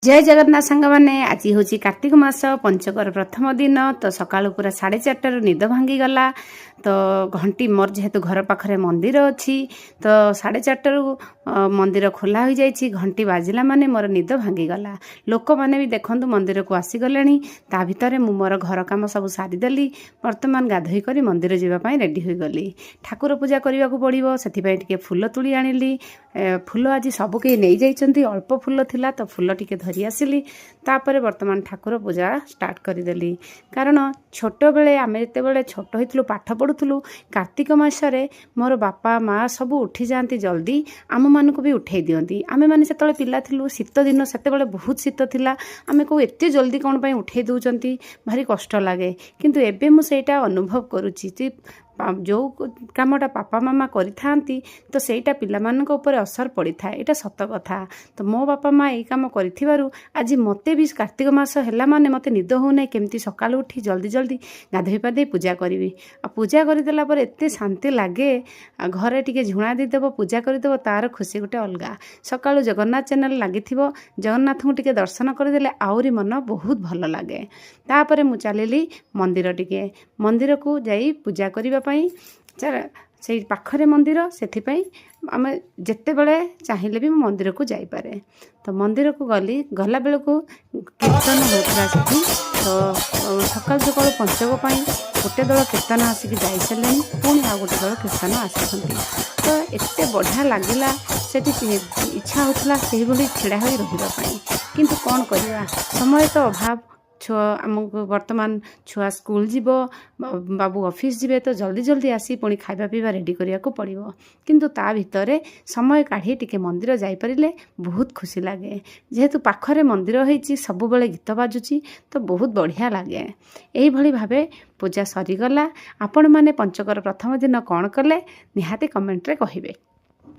जय जगन्नाथ सांग मैंने आज हूँ कार्तिक मास पंचकर प्रथम दिन तो सका पूरा 4:30 निद भांगीगला तो घंटी मोर जेहेतु घर पाखे मंदिर अच्छी तो 4:30 मंदिर खोला हो जाए घंटी बाजिला माने मोर निद भांगीगला लोक मैंने भी देखु मंदिर को आसीगले ता भितर मु मोर घर कम सब सारीदेली बर्तमान गाधोई कर मंदिर जावाई रेडी हो गली ठाकुर पूजा करने को पड़ो से फूल तुली आनिली फूल आज सब कई नहीं जाइए अल्प फूल थिला तो फूल टिके धरी आसिली तापर वर्तमान ठाकुर पूजा स्टार्ट करदेली कारण छोट बेले आम जिते छोट होइतलु पाठ पढ़ुलु कार्तिक मासरे मोर बापा माँ सब उठी जाती जल्दी आम मानक भी उठे दिंती आमे मैंने से पिला थिलु शीत दिन से बहुत शीत थिला आमे को एते जल्दी कौन पाई उठे दउचंती भारी कष्ट लगे किंतु एबे मु सेटा अनुभव करुची जो कामटा पापा मामा करि तो सेटा पिलामानक ऊपर असर पड़ी था यहाँ सत कथा तो मो बापा माँ यही कम कर आज मते भी कार्तिक मास है माने मते निद हो ना केमती सकाळु उठी जल्दी जल्दी गाधोई पाधोई पूजा करी पूजा करदेला पर एते शांति लगे घरे टिके झुणा देदेव पूजा करदेव तार खुशी गोटे अलग सकाळु जगन्नाथ चैनल लगी जगन्नाथ को टिके दर्शन करदेले आउरी मन बहुत भल लगे तापर मु चलिली मंदिर टिके मंदिर को जाई पूजा करने से पाखरे मंदिर से आम जिते बड़े चाहिए भी मंदिर को जापे तो मंदिर को गली गला बेल को कीर्तन होता से तो सकाल सकाल पंचक गोटे दल कीर्तन आसिक जा सारे पुणी आ गोटे दल कीर्तन आसी तो एत बढ़िया लगिला से इच्छा होता से छिड़ा हो रही किंतु कौन करवा समय तो अभाव छुआ आमको वर्तमान छुआ स्कूल जीव बाबू ऑफिस जीवे तो जल्दी जल्दी आसी पुणी खाଇବା पीवा रेडी करिया को पड़िबो किंतु ता भितरे समय काढ़ी टिके मंदिर जाई परिले बहुत खुशी लगे जेहेतु पाखरे मंदिर होईची सब बेले गीत बाजुची तो बहुत बढ़िया लगे एही भली भाबे पूजा सरीगला आपण माने पंचकर प्रथम दिन कौन कले निहाती कमेंट रे कहिबे।